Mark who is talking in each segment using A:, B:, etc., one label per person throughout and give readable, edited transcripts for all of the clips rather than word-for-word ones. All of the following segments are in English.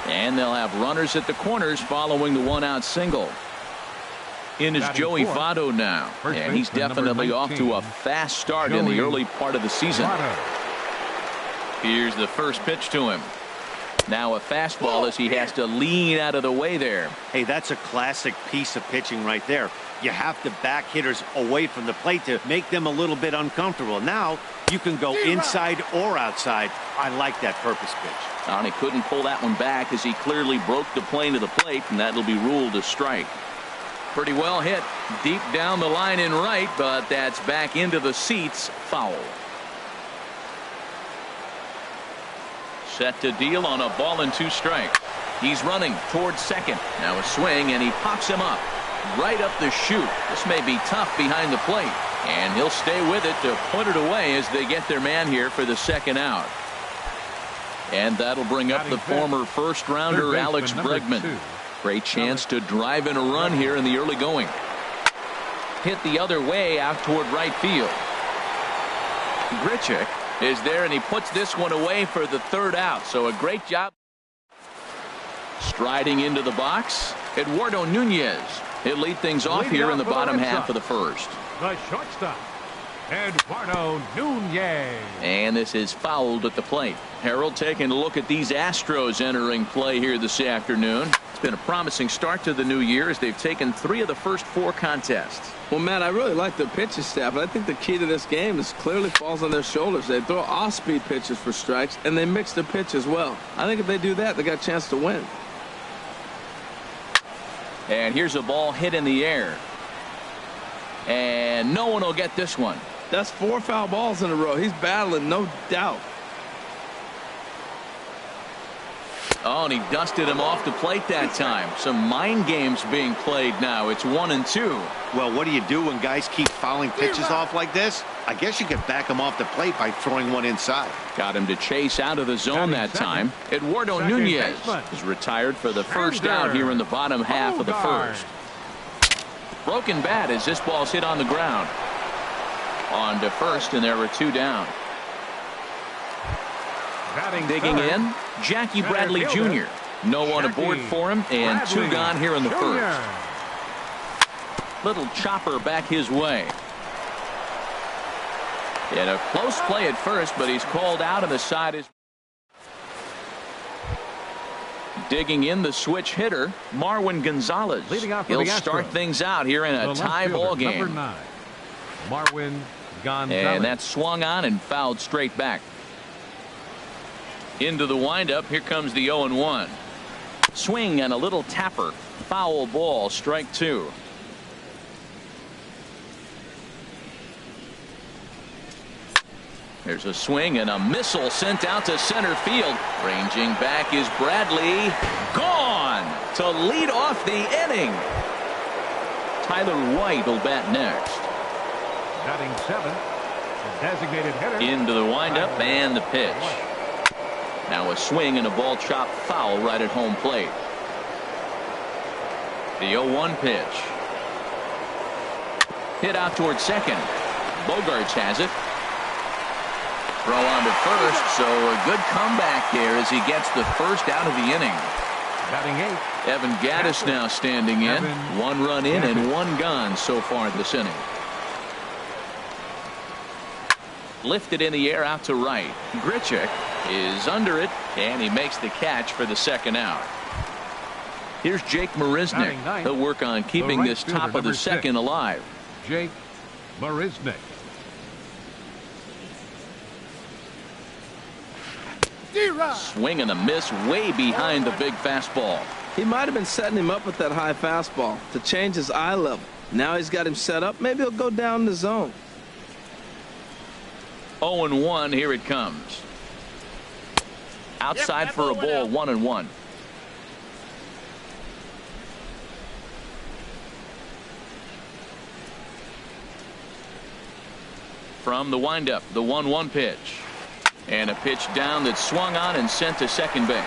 A: And they'll have runners at the corners following the one-out single. In is Joey Votto now, and he's definitely off to a fast start in the early part of the season. Here's the first pitch to him. Now a fastball as he has to lean out of the way there.
B: Hey, that's a classic piece of pitching right there. You have to back hitters away from the plate to make them a little bit uncomfortable. Now you can go inside or outside. I like that purpose pitch.
A: And he couldn't pull that one back as he clearly broke the plane to the plate, and that'll be ruled a strike. Pretty well hit deep down the line in right, but that's back into the seats. Foul. Set to deal on a ball and 2 strikes. He's running towards second. Now a swing, and he pops him up right up the chute. This may be tough behind the plate, and he'll stay with it to put it away as they get their man here for the second out. And that'll bring up the former first rounder Alex Bregman. Great chance to drive in a run here in the early going. Hit the other way out toward right field. Grichuk is there, and he puts this one away for the 3rd out. So a great job. Striding into the box, Eduardo Nunez. He'll lead things off here in the bottom half of the first.
C: The shortstop, Eduardo Nunez.
A: And this is fouled at the plate. Harold, taking a look at these Astros entering play here this afternoon. It's been a promising start to the new year as they've taken 3 of the first 4 contests.
D: Well, Matt, I really like their pitching staff, but I think the key to this game is clearly falls on their shoulders. They throw off-speed pitches for strikes, and they mix their pitch as well. I think if they do that, they got a chance to win.
A: And here's a ball hit in the air. And no one will get this one.
D: That's 4 foul balls in a row. He's battling, no doubt.
A: Oh, and he dusted him off the plate that time. Some mind games being played now. It's 1-2.
B: Well, what do you do when guys keep fouling pitches off like this? I guess you could back him off the plate by throwing one inside.
A: Got him to chase out of the zone that time. Eduardo Nunez is retired for the first out here in the bottom half of the first. Broken bat as this ball's hit on the ground. On to first, and there were 2 down. Digging in, Jackie Bradley Jr. No one aboard for him, and 2 gone here in the first. Little chopper back his way. In a close play at first, but he's called out, and the side is. Digging in, the switch hitter, Marwin Gonzalez. He'll start things out here in a tie ball game.
C: Number 9, Marwin Gonzalez.
A: And that's swung on and fouled straight back. Into the windup. Here comes the 0-1. Swing and a little tapper. Foul ball, strike 2. There's a swing and a missile sent out to center field. Ranging back is Bradley. Gone to lead off the inning. Tyler White will bat next.
C: Batting 7, the designated hitter.
A: Into the windup and the pitch. Now a swing and a ball chopped foul right at home plate. The 0-1 pitch. Hit out towards second. Bogarts has it. Throw on to first, so a good comeback there as he gets the first out of the inning.
C: Batting 8.
A: Evan Gattis now standing in. 1 run in and 1 gone so far this inning. Lifted in the air out to right. Grichuk is under it, and he makes the catch for the second out. Here's Jake Marisnick. He'll work on keeping this top of the second alive.
C: Jake Marisnick.
A: Swing and a miss way behind the big fastball.
D: He might have been setting him up with that high fastball to change his eye level. Now he's got him set up. Maybe he'll go down the zone.
A: 0-1. Here it comes. Outside for a ball. 1-1. From the windup, the 1-1 pitch. And a pitch down that swung on and sent to second base.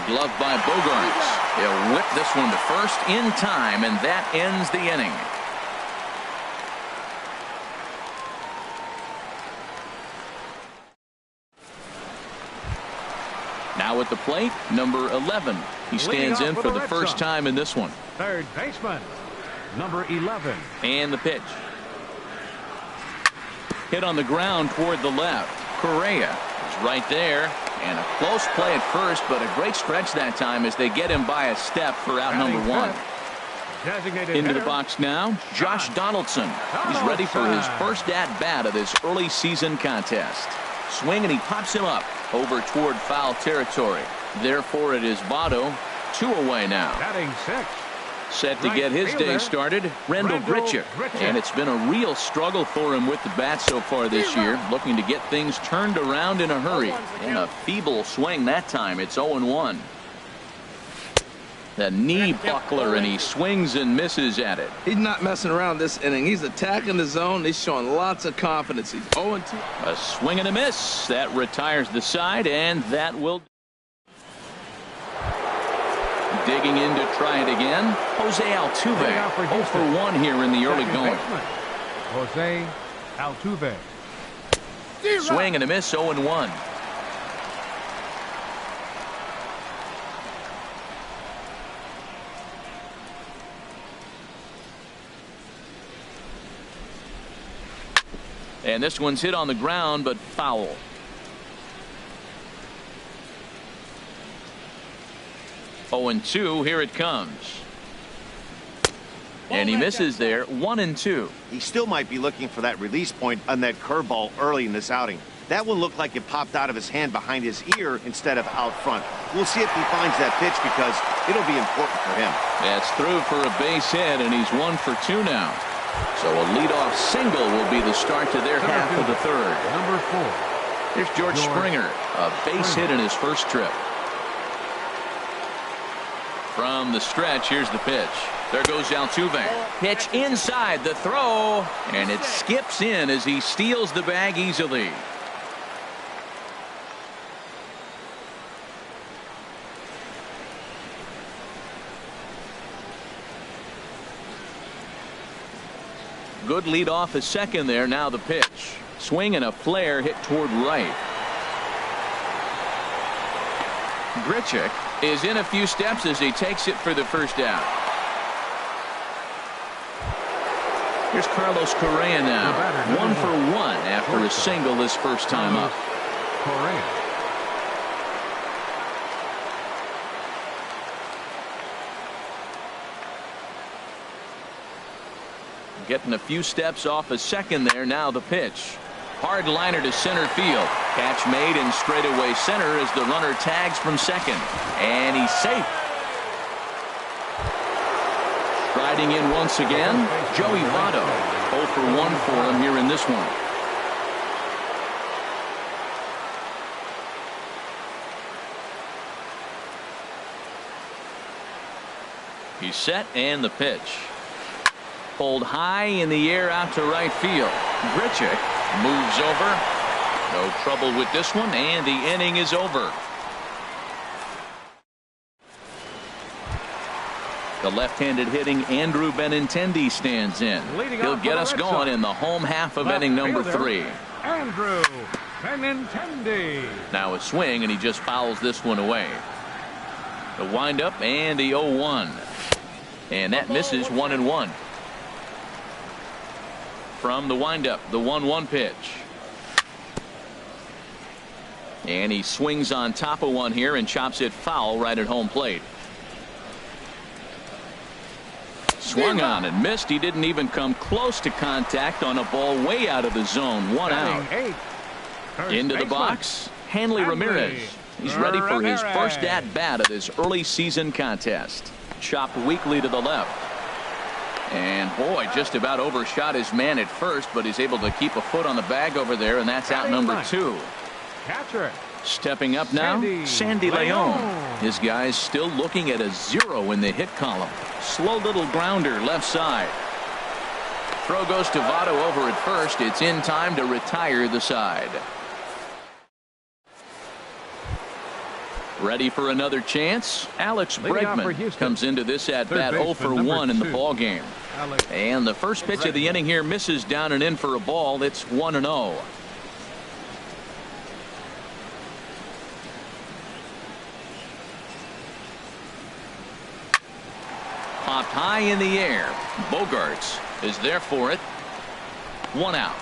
A: Gloved by Bogarts. He'll whip this one to first in time, and that ends the inning. Now at the plate, number 11. He stands in for the first time in this one.
C: Third baseman, number 11.
A: And the pitch. Hit on the ground toward the left. Correa is right there. And a close play at first, but a great stretch that time as they get him by a step for out number 1. Into the box now, Josh Donaldson. He's ready for his first at-bat of this early season contest. Swing, and he pops him up over toward foul territory. Therefore, it is Votto. 2 away now.
C: Batting 6.
A: Set to get his day started, Rendell Grichuk. And it's been a real struggle for him with the bat so far this year, looking to get things turned around in a hurry. And a feeble swing that time. It's 0-1. The knee buckler, and he swings and misses at it.
D: He's not messing around this inning. He's attacking the zone. He's showing lots of confidence. He's 0-2.
A: A swing and a miss. That retires the side, and that will. Digging in to try it again, Jose Altuve. 0 for 1 here in the early going.
C: Jose Altuve.
A: Swing and a miss, 0-1. And this one's hit on the ground, but foul. Oh, and 2, here it comes. And he misses there, 1-2.
B: He still might be looking for that release point on that curveball early in this outing. That one looked like it popped out of his hand behind his ear instead of out front. We'll see if he finds that pitch because it'll be important for him.
A: That's through for a base hit, and he's 1 for 2 now. So a leadoff single will be the start to their half of the third.
C: Number 4.
A: Here's George Springer, a base hit in his first trip. From the stretch, here's the pitch. There goes Altuve. Pitch inside, the throw, and it skips in as he steals the bag easily. Good lead off a second there. Now the pitch. Swing and a flare hit toward right. Grichuk is in a few steps as he takes it for the first out. Here's Carlos Correa now. 1 for 1 after a single this first time up.
C: Correa.
A: Getting a few steps off a second there. Now the pitch. Hard liner to center field. Catch made in straightaway center as the runner tags from second. And he's safe. Striding in once again, Joey Votto. 0 for 1 for him here in this one. He's set, and the pitch. Pulled high in the air out to right field. Grichuk moves over. No trouble with this one, and the inning is over. The left-handed hitting Andrew Benintendi stands in. He'll get us going in the home half of inning number 3.
C: Andrew Benintendi.
A: Now a swing, and he just fouls this one away. The windup and the 0-1. And that misses 1-1. From the windup, the 1-1 pitch. And he swings on top of one here and chops it foul right at home plate. Swung on and missed. He didn't even come close to contact on a ball way out of the zone. 1 out. Into the box, Hanley Ramirez. He's ready for his first at-bat of this early season contest. Chopped weakly to the left. And boy, just about overshot his man at first, but he's able to keep a foot on the bag over there, and that's out number 2.
C: Catcher.
A: Stepping up now, Sandy Leon. His guy's still looking at a 0 in the hit column. Slow little grounder left side. Throw goes to Votto over at first. It's in time to retire the side. Ready for another chance? Alex Bregman comes into this at-bat 0 for 1 in the ball game. And the first pitch of the inning here misses down and in for a ball. It's 1-0. Popped high in the air. Bogarts is there for it. 1 out.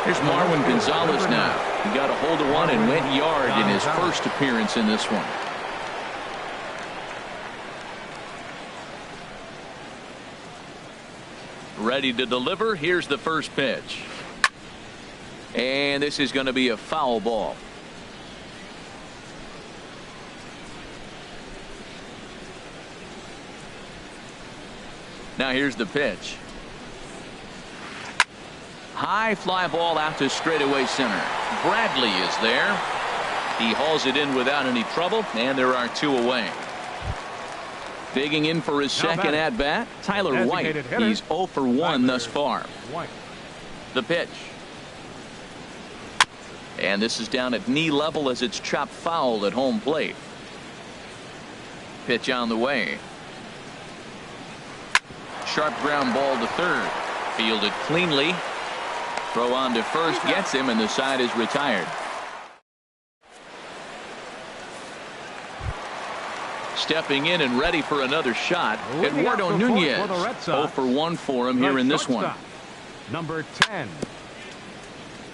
A: Here's Marwin Gonzalez now. He got a hold of one and went yard in his first appearance in this one. Ready to deliver. Here's the first pitch. And this is going to be a foul ball. Now here's the pitch. High fly ball out to straightaway center. Bradley is there. He hauls it in without any trouble, and there are 2 away. Digging in for his second at bat, Tyler White. He's 0 for 1 thus far. The pitch. And this is down at knee level as it's chopped foul at home plate. Pitch on the way. Sharp ground ball to third. Fielded cleanly. Throw on to first gets him, and the side is retired. Stepping in and ready for another shot, Eduardo Nunez. 0 for 1 for him here in this one.
C: Number 10.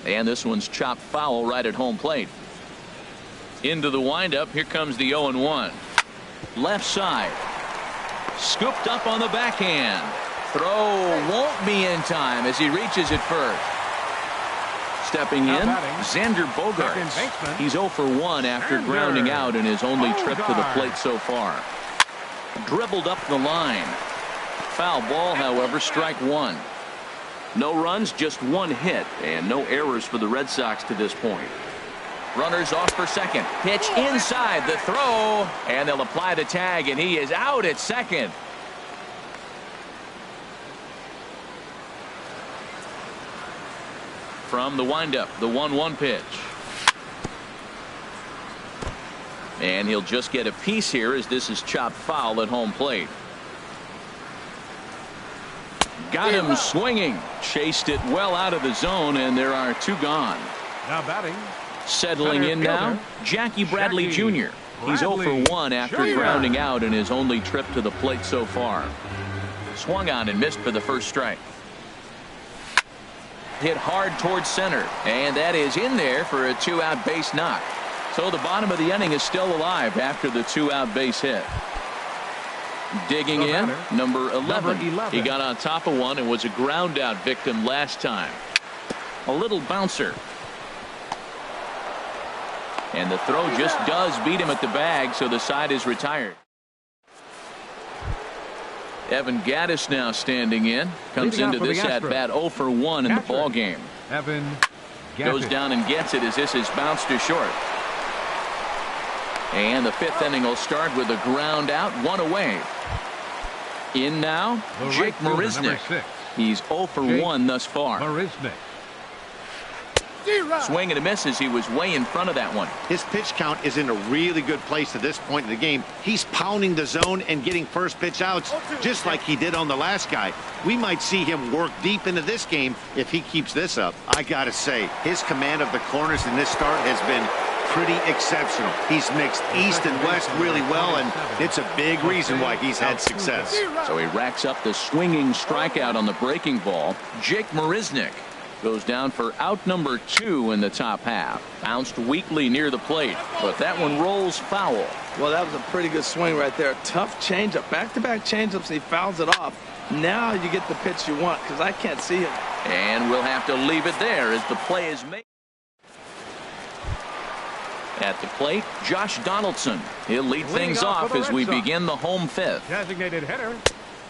A: And this one's chopped foul right at home plate. Into the windup. Here comes the 0-1. Left side. Scooped up on the backhand. Throw won't be in time as he reaches it first. Stepping in, Xander Bogaerts. He's 0 for 1 after grounding out in his only trip to the plate so far. Dribbled up the line. Foul ball, however, strike 1. No runs, just 1 hit, and no errors for the Red Sox to this point. Runners off for second. Pitch inside the throw, and they'll apply the tag, and he is out at second. From the windup, the 1-1 pitch. And he'll just get a piece here as this is chopped foul at home plate. Got him swinging. Chased it well out of the zone, and there are 2 gone.
C: Now batting.
A: Settling in now, Jackie Bradley Jr. He's 0 for 1 after grounding out in his only trip to the plate so far. Swung on and missed for the first strike. Hit hard towards center, and that is in there for a 2-out base knock. So the bottom of the inning is still alive after the 2-out base hit. Digging in, number 11. He got on top of one and was a ground out victim last time. A little bouncer. And the throw just does beat him at the bag, so the side is retired. Evan Gattis now standing in. Comes into this at bat 0 for 1 in the ball game.
C: Evan
A: goes down and gets it as this is bounced to short. And the 5th inning will start with a ground out, 1 away. In now, Jake Marisnick. He's 0 for 1 thus far. Swing and a miss as he was way in front of that one.
B: His pitch count is in a really good place at this point in the game. He's pounding the zone and getting first pitch outs just like he did on the last guy. We might see him work deep into this game if he keeps this up. I gotta say, his command of the corners in this start has been pretty exceptional. He's mixed east and west really well, and it's a big reason why he's had success.
A: So he racks up the swinging strikeout on the breaking ball. Jake Marisnick goes down for out number 2 in the top half. Bounced weakly near the plate, but that one rolls foul.
D: Well, that was a pretty good swing right there. Tough changeup. Back-to-back changeups, and he fouls it off. Now you get the pitch you want, because I can't see him.
A: And we'll have to leave it there as the play is made. At the plate, Josh Donaldson. He'll lead things off as we begin the home 5th.
C: Designated hitter.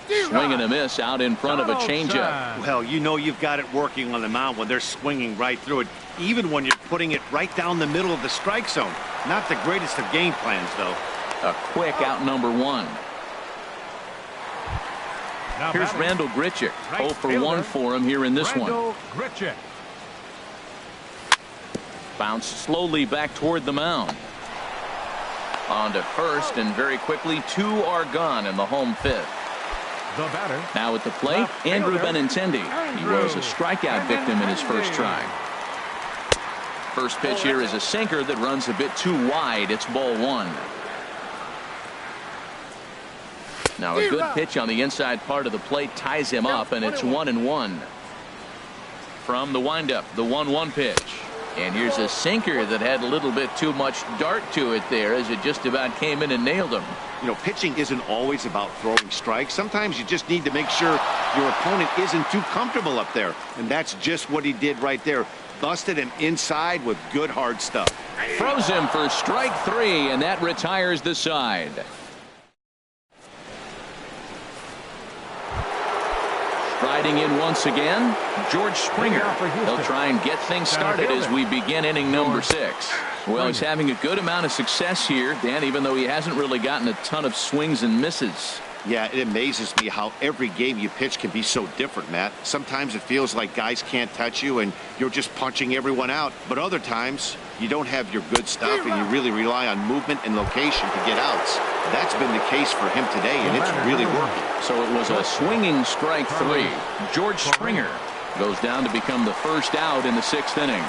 A: Swing and a miss out in front of a changeup.
B: Well, you know you've got it working on the mound when they're swinging right through it, even when you're putting it right down the middle of the strike zone. Not the greatest of game plans, though.
A: A quick out number 1. Here's Randall Grichuk. 0 for 1 for him here in this one. Bounced slowly back toward the mound. On to first, and very quickly 2 are gone in the home 5th. Now at the plate, Andrew Benintendi. He was a strikeout victim in his first try. First pitch here is a sinker that runs a bit too wide. It's ball 1. Now a good pitch on the inside part of the plate ties him up, and it's 1-1. From the windup, the 1-1 pitch. And here's a sinker that had a little bit too much dart to it there as it just about came in and nailed him.
B: You know, pitching isn't always about throwing strikes. Sometimes you just need to make sure your opponent isn't too comfortable up there. And that's just what he did right there. Busted him inside with good hard stuff.
A: Throws him for strike 3, and that retires the side. Striding in once again, George Springer. He'll try and get things started as we begin inning number 6. Well, he's having a good amount of success here, Dan, even though he hasn't really gotten a ton of swings and misses.
B: Yeah, it amazes me how every game you pitch can be so different, Matt. Sometimes it feels like guys can't touch you and you're just punching everyone out. But other times, you don't have your good stuff and you really rely on movement and location to get outs. That's been the case for him today, and it's really working.
A: So it was a swinging strike 3. George Springer goes down to become the first out in the 6th inning.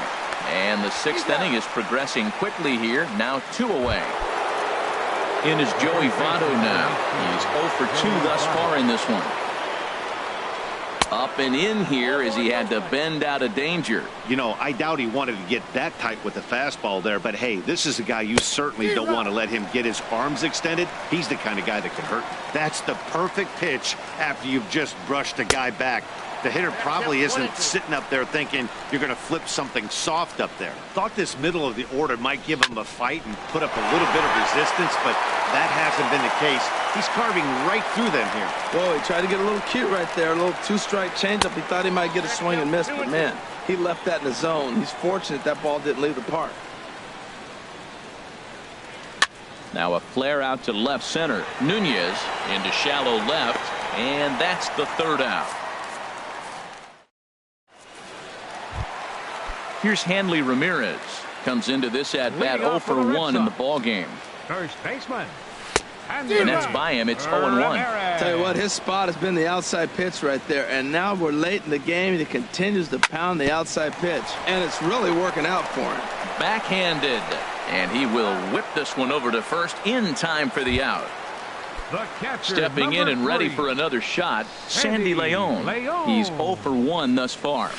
A: And the 6th inning is progressing quickly here, now 2 away. In is Joey Votto now. He's 0 for 2 thus far in this one. Up and in here as he had to bend out of danger.
B: You know, I doubt he wanted to get that tight with the fastball there, but hey, this is a guy you certainly don't want to let him get his arms extended. He's the kind of guy that can hurt. That's the perfect pitch after you've just brushed a guy back. The hitter probably isn't sitting up there thinking you're going to flip something soft up there. Thought this middle of the order might give him a fight and put up a little bit of resistance, but that hasn't been the case. He's carving right through them here.
D: Whoa, he tried to get a little cute right there. A little 2-strike changeup. He thought he might get a swing and miss, but man, he left that in the zone. He's fortunate that ball didn't leave the park.
A: Now a flare out to left center. Nunez into shallow left, and that's the 3rd out. Here's Hanley Ramirez. Comes into this at bat 0 for 1 in the ball game.
C: First baseman.
A: And that's by him. It's 0-1.
D: Tell you what, his spot has been the outside pitch right there. And now we're late in the game. He continues to pound the outside pitch. And it's really working out for him.
A: Backhanded. And he will whip this one over to first in time for the out.
C: The catcher,
A: stepping in and ready
C: 3,
A: for another shot, Sandy Leon. He's 0 for 1 thus far.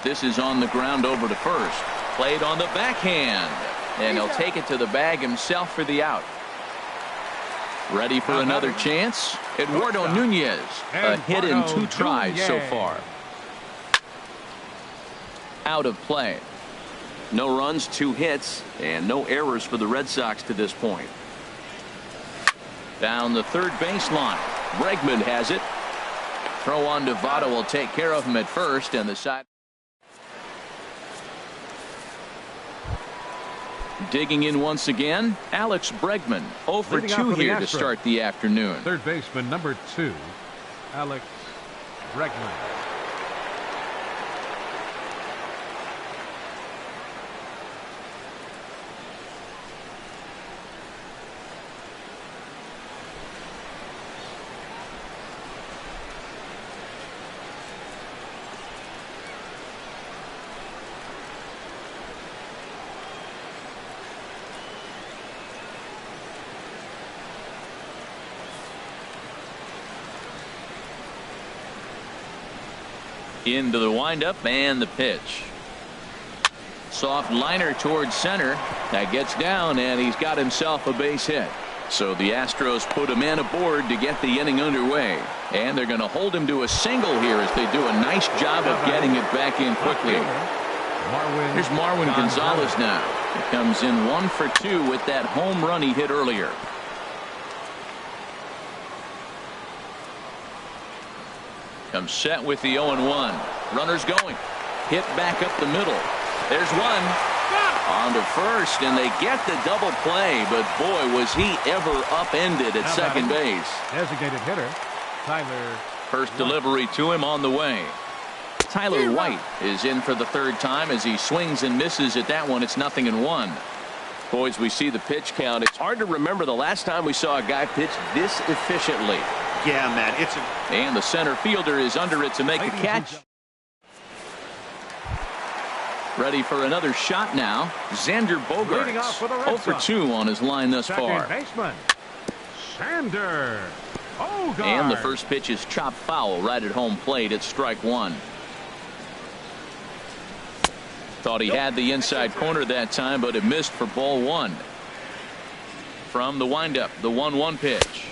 A: This is on the ground over to first. Played on the backhand. And he'll take it to the bag himself for the out. Ready for another chance. Eduardo Nunez. A hit in 2 tries so far. Out of play. No runs, 2 hits, and no errors for the Red Sox to this point. Down the third baseline. Bregman has it. Throw on to Votto will take care of him at first, and the side. Digging in once again, Alex Bregman. 0 for 2 here to start the afternoon.
C: Third baseman number 2, Alex Bregman.
A: Into the windup and the pitch. Soft liner towards center. That gets down, and he's got himself a base hit. So the Astros put a man aboard to get the inning underway. And they're going to hold him to a single here as they do a nice job of getting it back in quickly. Here's Marwin Gonzalez now. He comes in 1 for 2 with that home run he hit earlier. Comes set with the 0-1. Runners going. Hit back up the middle. There's one. On to first, and they get the double play, but boy, was he ever upended at second base.
C: Designated hitter, Tyler.
A: First delivery to him on the way. Tyler White is in for the 3rd time as he swings and misses at that one. It's 0-1. Boys, we see the pitch count. It's hard to remember the last time we saw a guy pitch this efficiently.
B: Yeah, man,
A: and the center fielder is under it to make the catch. Ready for another shot now. Xander Bogaerts 0 for 2 on his line thus far.
C: Second baseman, Xander.
A: And the first pitch is chopped foul right at home plate at strike one. Thought he had the inside corner that time, but it missed for ball one. From the windup, the 1-1 pitch.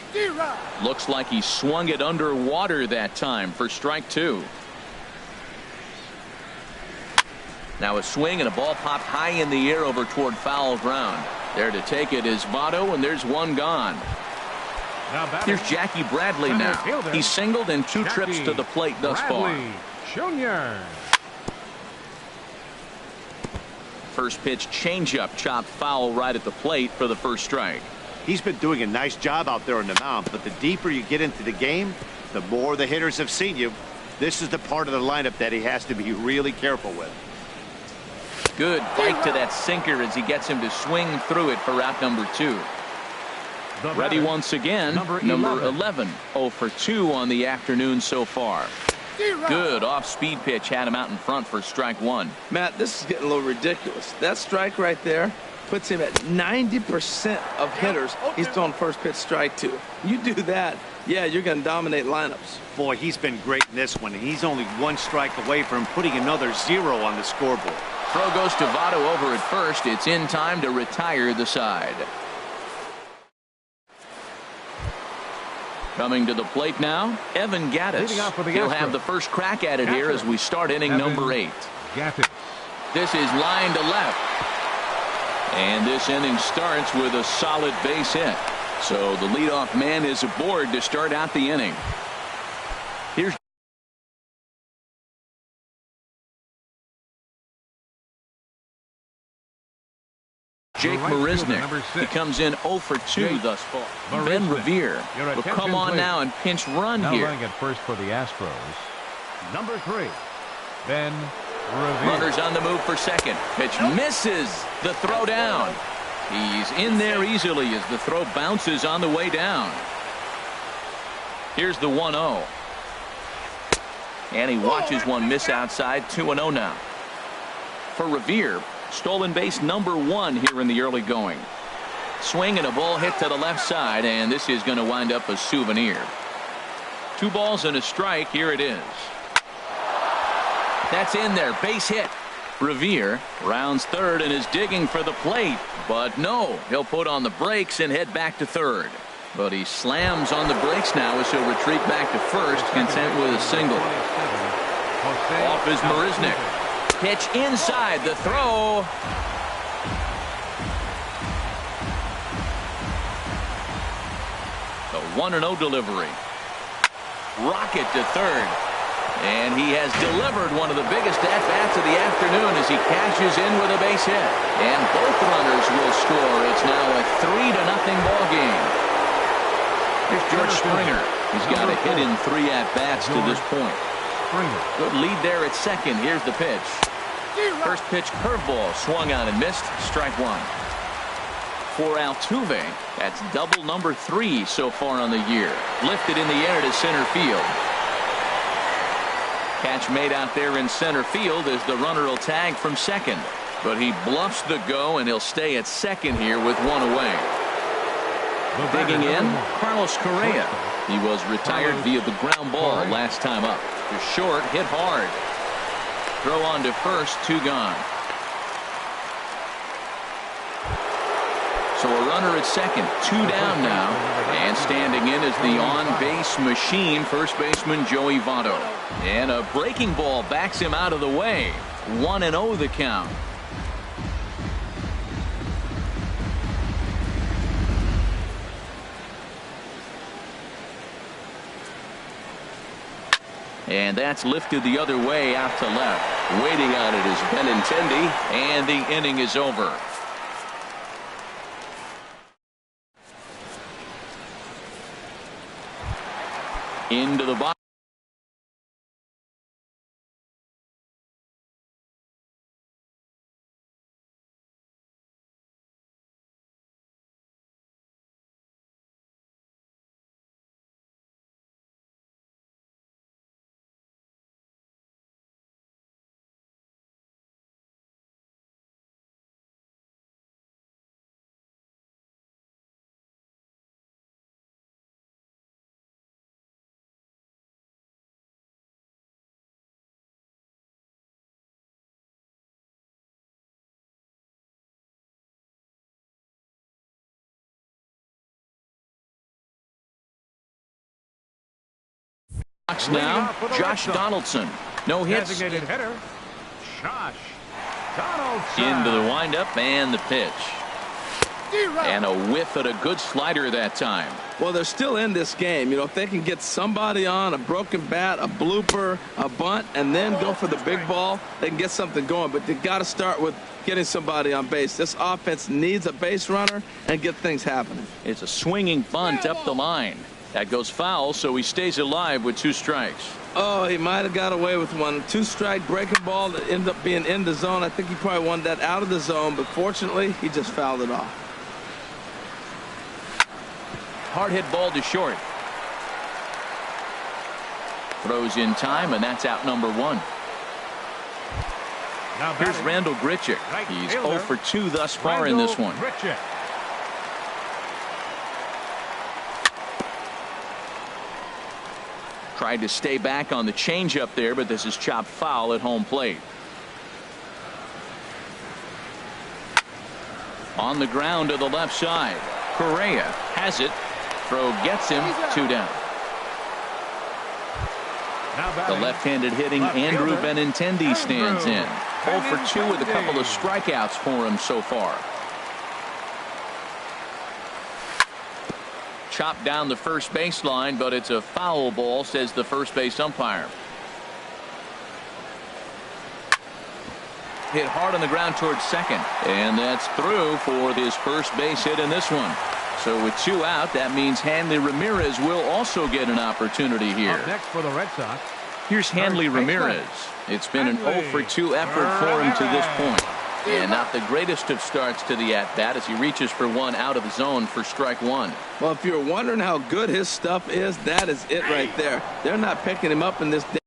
A: Looks like he swung it underwater that time for strike two. Now a swing and a ball popped high in the air over toward foul ground. There to take it is Votto, and there's one gone. Here's Jackie Bradley now. He's singled in two trips to the plate thus far.
C: Jr.
A: First pitch changeup chopped foul right at the plate for the first strike.
B: He's been doing a nice job out there on the mound, but the deeper you get into the game, the more the hitters have seen you. This is the part of the lineup that he has to be really careful with.
A: Good bite to that sinker as he gets him to swing through it for out number two. Ready once again, number 11. 0 for 2 on the afternoon so far. Good off-speed pitch had him out in front for strike one.
D: Matt, this is getting a little ridiculous. That strike right there puts him at 90% of hitters he's throwing first pitch strike to. You do that, yeah, you're going to dominate lineups.
B: Boy, he's been great in this one. He's only one strike away from putting another 0 on the scoreboard.
A: Throw goes to Votto over at first. It's in time to retire the side. Coming to the plate now, Evan Gattis. He'll have the first crack at it here as we start inning number 8. This is line to left. And this inning starts with a solid base hit. So the leadoff man is aboard to start out the inning. Here's Jake Marisnick. He comes in 0 for 2 thus far. Ben Revere will come on now and pinch run here.
C: Running at first for the Astros. Number 3, Ben Revere.
A: Runners on the move for second. Pitch misses the throw down. He's in there easily as the throw bounces on the way down. Here's the 1-0. And he watches one miss outside. 2-0 now. For Revere, stolen base number 1 here in the early going. Swing and a ball hit to the left side, and this is going to wind up a souvenir. 2 balls and a strike. Here it is. That's in there. Base hit. Revere rounds third and is digging for the plate, but no, he'll put on the brakes and head back to third. But he slams on the brakes now as he'll retreat back to first, content with a single. Off is Marisnick. Pitch inside, the throw. The 1-0 delivery. Rocket to third. And he has delivered one of the biggest at-bats of the afternoon as he cashes in with a base hit. And both runners will score. It's now a 3-0 ball game. Here's George Springer. He's got a hit in 3 at-bats to this point. Good lead there at second. Here's the pitch. First pitch curveball swung on and missed. Strike one. For Altuve, that's double number 3 so far on the year. Lifted in the air to center field. Catch made out there in center field as the runner will tag from second. But he bluffs the go, and he'll stay at second here with 1 away. Digging in, Carlos Correa. He was retired via the ground ball last time up. To short, hit hard. Throw on to first, 2 gone. So a runner at second, 2 down now. And standing in is the on-base machine, first baseman Joey Votto. And a breaking ball backs him out of the way. 1-0 the count. And that's lifted the other way out to left. Waiting on it is Benintendi, and the inning is over. Into the box. Now, Josh Donaldson. No hits.
C: Designated hitter, Josh Donaldson.
A: Into the windup and the pitch. And a whiff at a good slider that time.
D: Well, they're still in this game. You know, if they can get somebody on, a broken bat, a blooper, a bunt, and then go for the big ball, they can get something going. But they got to start with getting somebody on base. This offense needs a base runner and get things happening.
A: It's a swinging bunt up the line. That goes foul, so he stays alive with 2 strikes.
D: Oh, he might have got away with one. 2-strike breaking ball that ended up being in the zone. I think he probably wanted that out of the zone, but fortunately, he just fouled it off.
A: Hard hit ball to short. Throws in time, and that's out number 1. Here's Randall Grichuk. He's 0 for 2 thus far in this one. Tried to stay back on the changeup there, but this is chopped foul at home plate. On the ground to the left side. Correa has it. Throw gets him. 2 down. The left-handed hitting Andrew Benintendi stands in. 0 for 2 with a couple of strikeouts for him so far. Chopped down the first baseline, but it's a foul ball, says the first base umpire. Hit hard on the ground towards second, and that's through for his first base hit in this one. So with 2 out, that means Hanley Ramirez will also get an opportunity here.
C: Up next for the Red Sox.
A: Here's Hanley Ramirez. It's been an 0 for 2 effort for him to this point. And not the greatest of starts to the at-bat as he reaches for one out of the zone for strike 1.
D: Well, if you're wondering how good his stuff is, that is it right there. They're not picking him up in this day.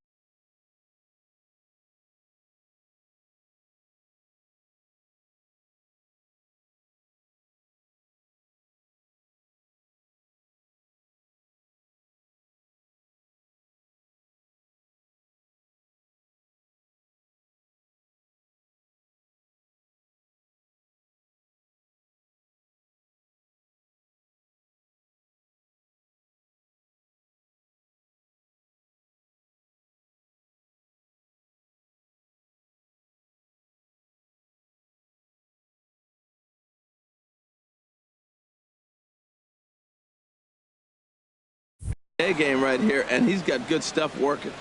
D: Game right here, and he's got good stuff working.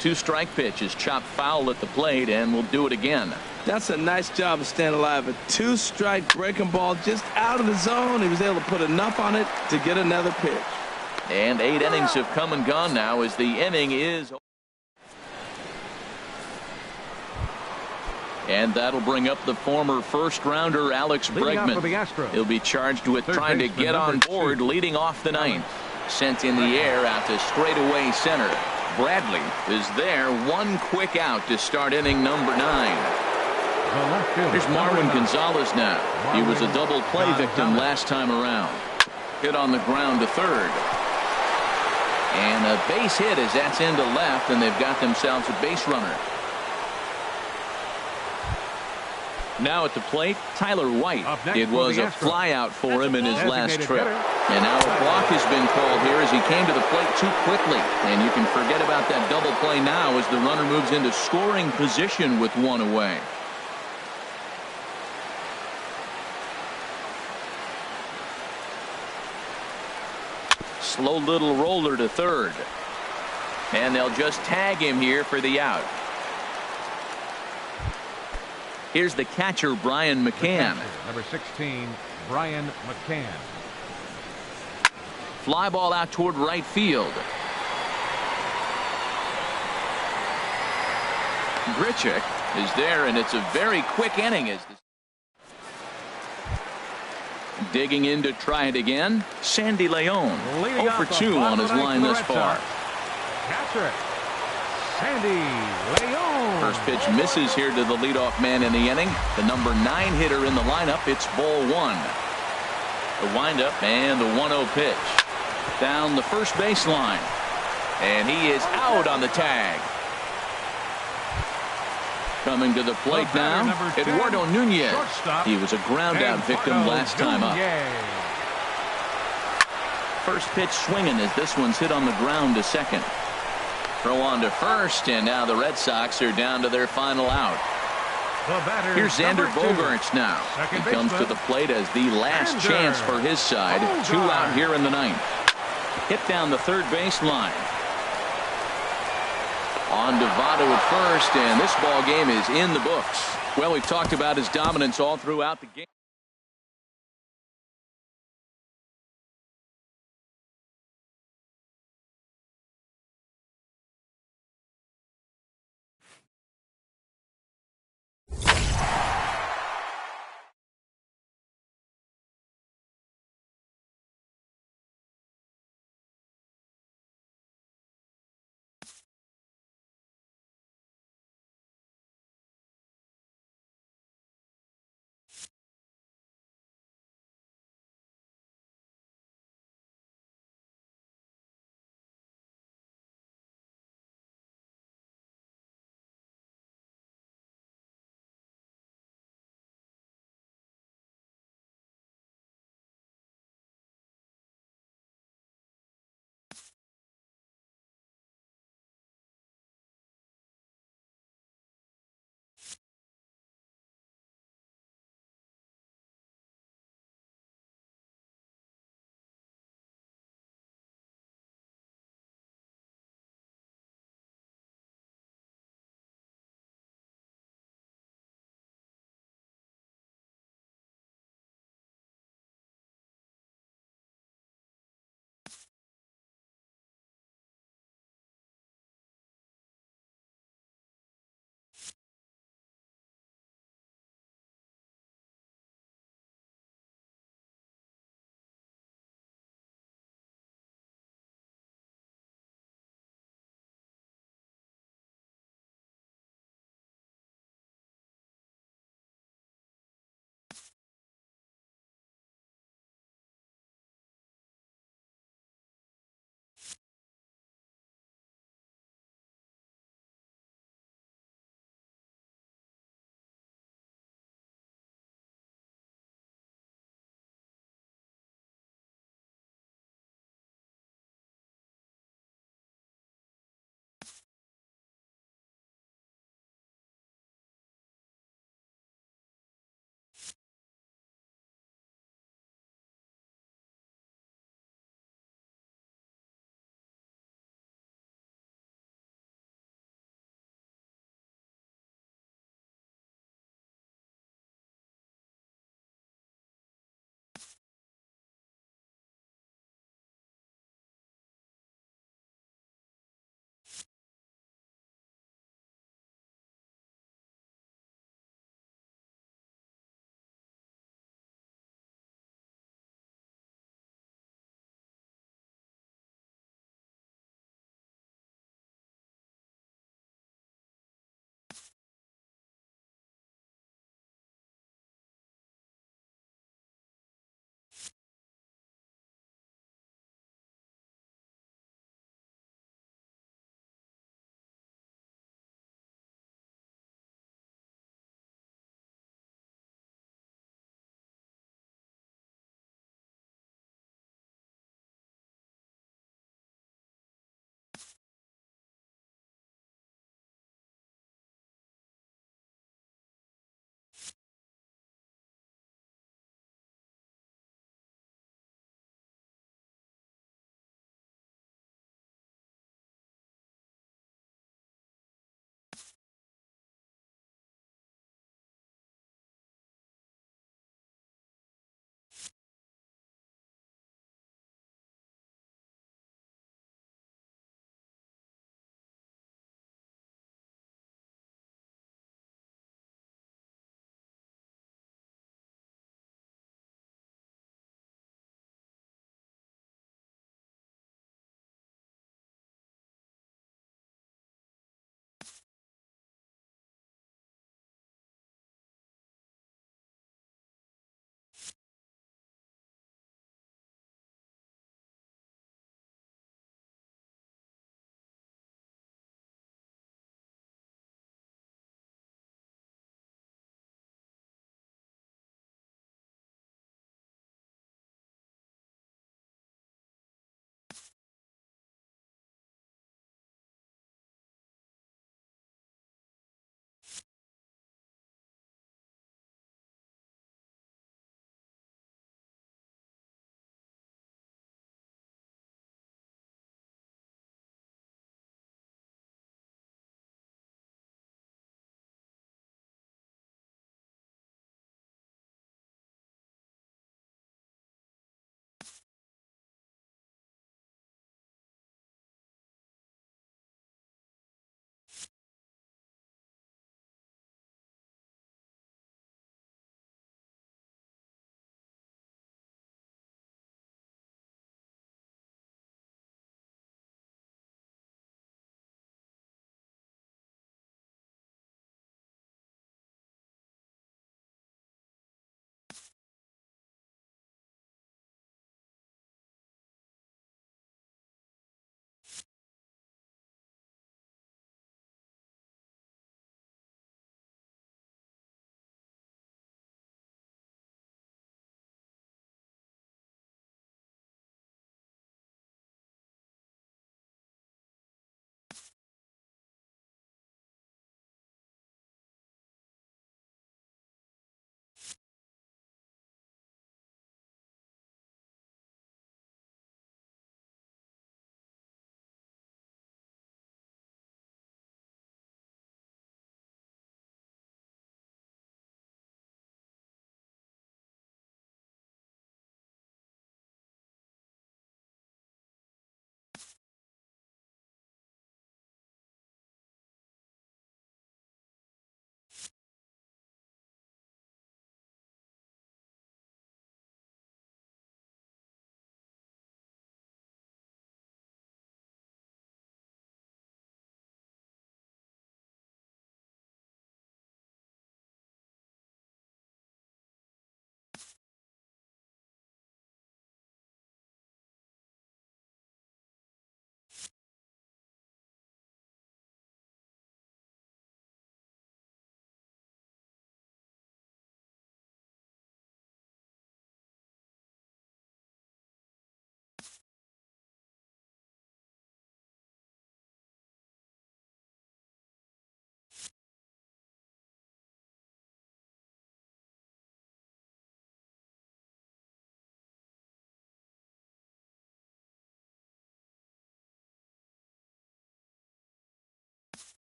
A: Two-strike pitch is chopped foul at the plate, and we'll do it again.
D: That's a nice job of staying alive. A 2-strike breaking ball just out of the zone. He was able to put enough on it to get another pitch.
A: And 8 innings have come and gone now as the inning is. And that'll bring up the former first-rounder Alex Bregman. He'll be charged with trying to get on board leading off the ninth. Sent in the air out to straightaway center. Bradley is there. One quick out to start inning number 9. Here's Marwin Gonzalez now. He was a double play victim last time around. Hit on the ground to third. And a base hit as that's into left, and they've got themselves a base runner. Now at the plate, Tyler White. It was a flyout for him in his last trip. And now a block has been called here as he came to the plate too quickly. And you can forget about that double play now as the runner moves into scoring position with one away. Slow little roller to third. And they'll just tag him here for the out. Here's the catcher, Brian McCann.
C: Number 16, Brian McCann.
A: Fly ball out toward right field. Grichuk is there, and it's a very quick inning. Digging in to try it again, Sandy Leon. 0 for 2 on his line thus far.
C: Catcher, Sandy Leon.
A: First pitch misses here to the leadoff man in the inning. The number 9 hitter in the lineup. It's ball 1. The windup and the 1-0 pitch. Down the first baseline. And he is out on the tag. Coming to the plate now, Eduardo Nunez. He was a ground-out victim last time up. First pitch swinging as this one's hit on the ground to second. Throw on to first, and now the Red Sox are down to their final out. Here's Xander Bogaerts now. He comes to the plate as the last chance for his side. 2 out here in the ninth. Hit down the third base line. On to Votto at first, and this ball game is in the books. Well, we've talked about his dominance all throughout the game.